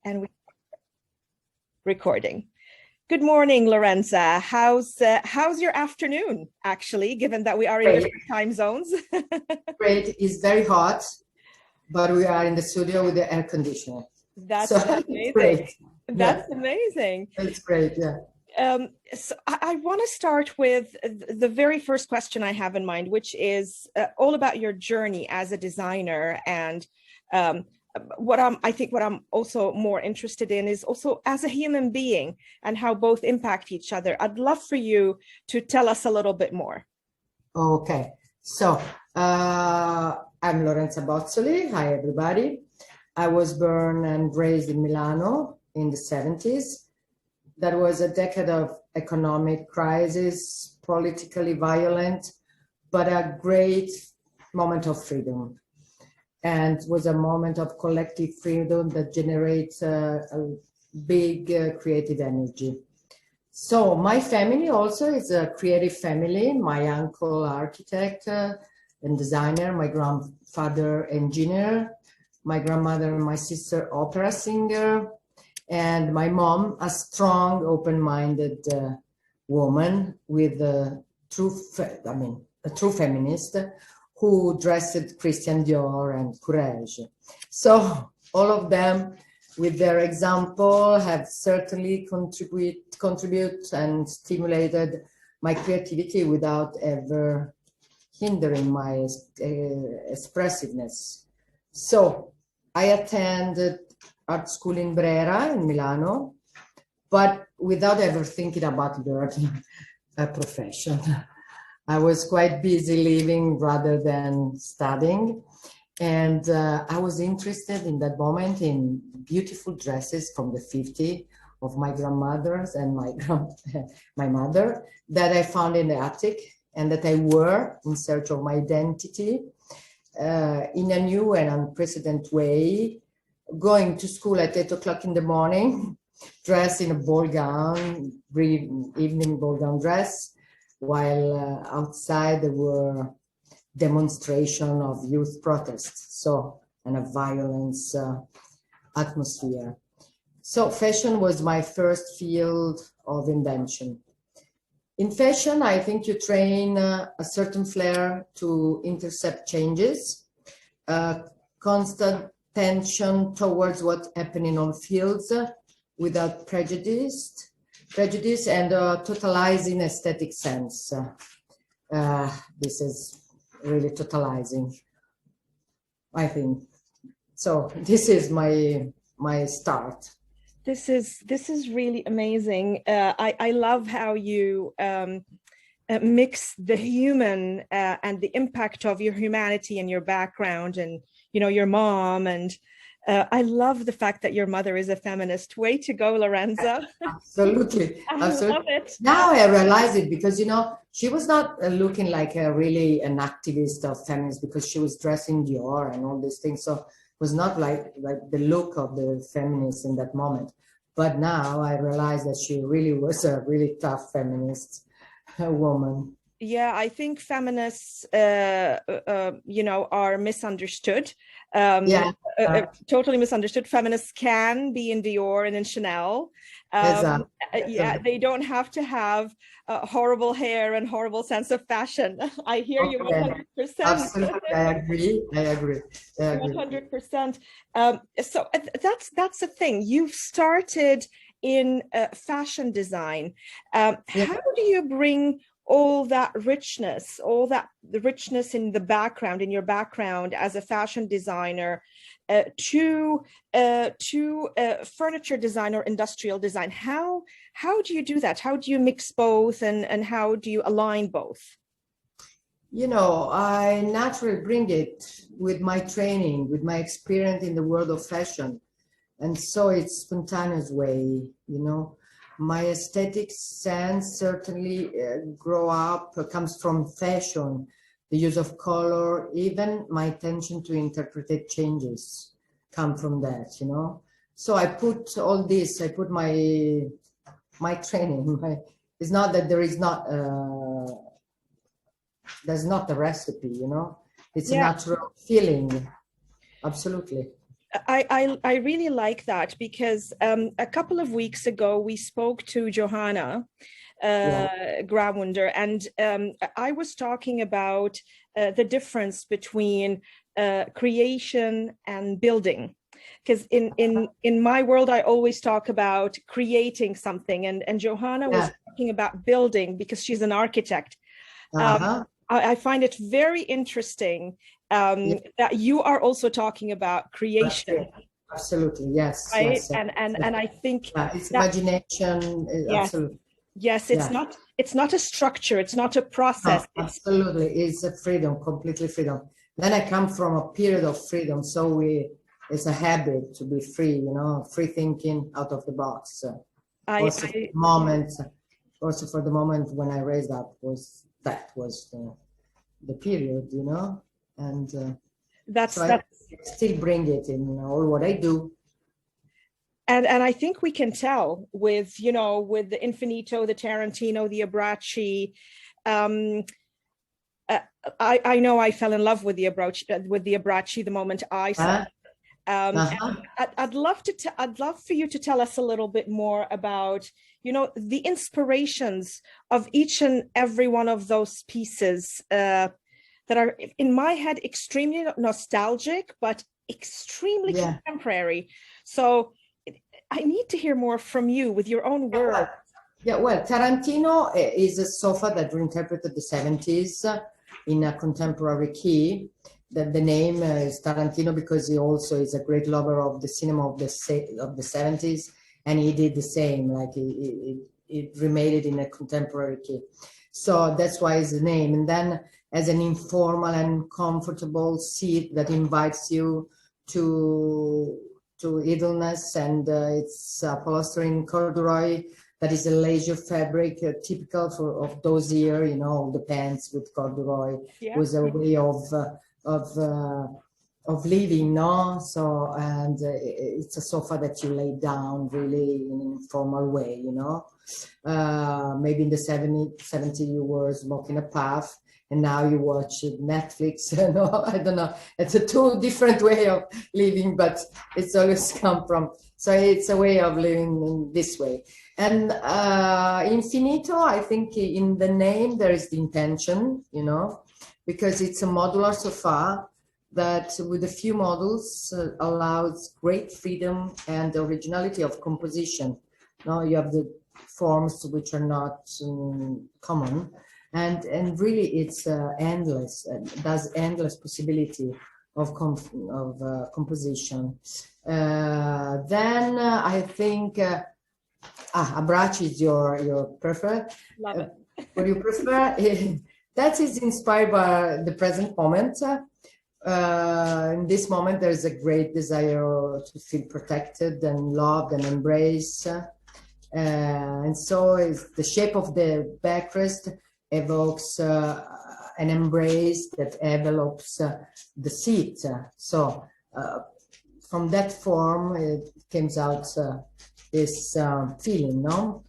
And we recording. Good morning, Lorenza. How's your afternoon, actually, given that we are in different time zones? Great. It's very hot, but we are in the studio with the air conditioner. That's so amazing. Great. That's amazing. It's great, yeah. So I want to start with the very first question I have in mind, which is all about your journey as a designer. And what I'm also more interested in is also as a human being and how both impact each other. I'd love for you to tell us a little bit more. Okay. So I'm Lorenza Bozzoli. Hi, everybody. I was born and raised in Milano in the 70s. That was a decade of economic crisis, politically violent, but a great moment of freedom. And was a moment of collective freedom that generates a big creative energy. So my family also is a creative family. My uncle, architect and designer, my grandfather, engineer, my grandmother and my sister, opera singer, and my mom, a strong, open-minded woman with a true feminist who dressed Christian Dior and Courage. So all of them, with their example, have certainly contribute and stimulated my creativity without ever hindering my expressiveness. So I attended art school in Brera in Milano, but without ever thinking about learning a profession. I was quite busy living rather than studying. And I was interested in that moment in beautiful dresses from the 50s of my grandmothers and my mother that I found in the attic and that I wore in search of my identity in a new and unprecedented way, going to school at 8 o'clock in the morning, dressed in a ball gown, evening ball gown dress, while outside there were demonstration of youth protests, so, and a violence atmosphere. So fashion was my first field of invention. In fashion, I think you train a certain flair to intercept changes, constant tension towards what's happening on fields without prejudice and totalizing aesthetic sense. This is really totalizing, I think. So this is my start. This is really amazing. I love how you mix the human and the impact of your humanity and your background and, you know, your mom. And I love the fact that your mother is a feminist. Way to go, Lorenza. Absolutely. Absolutely. Love it. Now I realize it because, you know, she was not looking like really an activist of feminist because she was dressing Dior and all these things. So it was not like the look of the feminist in that moment. But now I realize that she really was a really tough feminist woman. Yeah, I think feminists, you know, are misunderstood. Totally misunderstood. Feminists can be in Dior and in Chanel. Yeah, they don't have to have horrible hair and horrible sense of fashion. I hear you 100%. Absolutely, I agree. 100%. So that's the thing. You've started in fashion design. How do you bring all that richness, the richness in the background, in your background as a fashion designer, to furniture design or industrial design? How do you do that? How do you mix both, and how do you align both? You know, I naturally bring it with my training, with my experience in the world of fashion. And so it's spontaneous way, you know. My aesthetic sense certainly comes from fashion, the use of color, even my attention to interpret changes come from that, you know. So I put all this, I put my training, it's not that there's not a recipe, you know. It's a natural feeling, absolutely. I really like that because a couple of weeks ago we spoke to Johanna Grawunder, and I was talking about the difference between creation and building. Because in my world, I always talk about creating something, and Johanna was talking about building because she's an architect. I find it very interesting that you are also talking about creation. Absolutely, yes. Right? Yes, yes. And I think it's imagination. Yes. Absolutely. Yes, it's not a structure, it's not a process. No, absolutely, it's a freedom, completely freedom. Then I come from a period of freedom, so it's a habit to be free, you know, free thinking, out of the box. Also for the moment when I raised up was the period, you know, and I still bring it in all what I do. And I think we can tell with, you know, with the Infinito, the Tarantino, the Abbracci. I know I fell in love with the Abbracci the moment I saw it. I'd love for you to tell us a little bit more about, you know, the inspirations of each and every one of those pieces that are in my head extremely nostalgic, but extremely contemporary. So I need to hear more from you with your own words. Well, Tarantino is a sofa that reinterpreted the 70s in a contemporary key. The name is Tarantino because he also is a great lover of the cinema of the 70s, and he did the same, like he remade it in a contemporary key. So that's why it's the name. And then as an informal and comfortable seat that invites you to idleness, and it's upholstery in corduroy that is a leisure fabric typical of those years, you know, the pants with corduroy was a way of living, no? So, and it's a sofa that you lay down really in an informal way, you know. Maybe in the 70s you were smoking a puff, and now you watch Netflix. No, I don't know. It's a two different way of living, but it's always come from. So it's a way of living in this way. And Infinito, I think in the name there is the intention, you know, because it's a modular sofa that with a few models allows great freedom and originality of composition. Now you have the forms which are not common, and really it's endless. There's endless possibility of composition. Then I think Abbracci is your preferred. Love it. What you prefer? That is inspired by the present moment. In this moment, there is a great desire to feel protected and loved and embraced. And so the shape of the backrest evokes an embrace that envelopes the seat. So from that form, it comes out this feeling, no?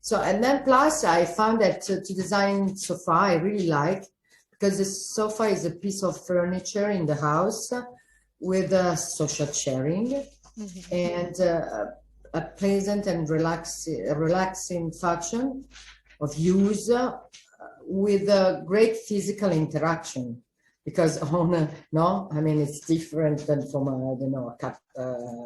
So, and then plus I found that to design sofa, I really like, because the sofa is a piece of furniture in the house with social sharing and a pleasant and relaxing function of use with a great physical interaction. Because no, I mean, it's different than from a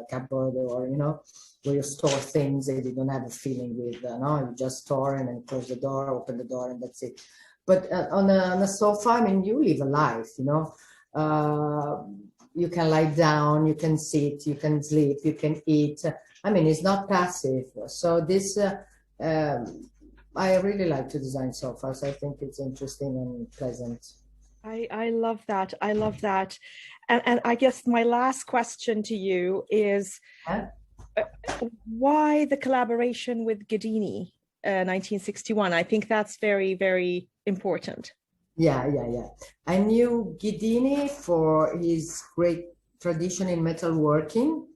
cupboard or, you know, where you store things that you don't have a feeling with, no, you just store and then close the door, open the door, and that's it. But on a sofa, I mean, you live a life, you know. You can lie down, you can sit, you can sleep, you can eat. I mean, it's not passive. So this, I really like to design sofas. I think it's interesting and pleasant. I love that. I love that. And I guess my last question to you is, why the collaboration with Ghedini, 1961? I think that's very, very important. Yeah. I knew Ghedini for his great tradition in metalworking.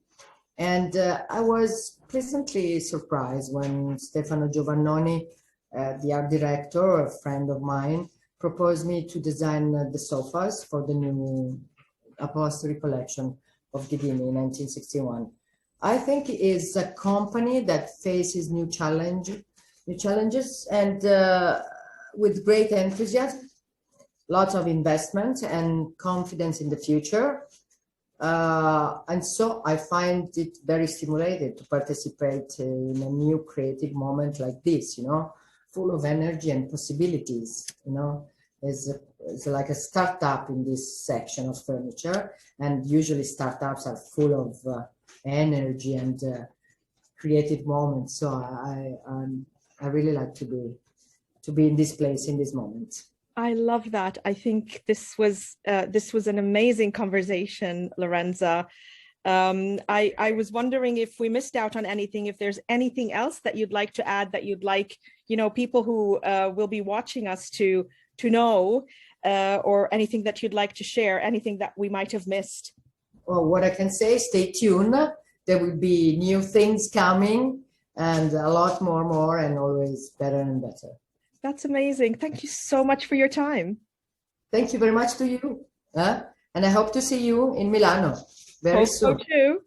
And I was pleasantly surprised when Stefano Giovannoni, the art director, a friend of mine, proposed me to design the sofas for the new upholstery collection. of Ghidini in 1961. I think it is a company that faces new challenges, and with great enthusiasm, lots of investment and confidence in the future. And so I find it very stimulating to participate in a new creative moment like this, full of energy and possibilities, it's like a startup in this section of furniture, and usually startups are full of energy and creative moments. So I really like to be in this place in this moment. I love that. I think this was an amazing conversation, Lorenza. I was wondering if we missed out on anything, if there's anything else that you'd like to add, that you'd like, people who will be watching us to know, or anything that you'd like to share, anything that we might have missed. Well, what I can say, stay tuned. There will be new things coming, and a lot more, and always better and better. That's amazing. Thank you so much for your time. Thank you very much to you. And I hope to see you in Milano very soon. Hope so too.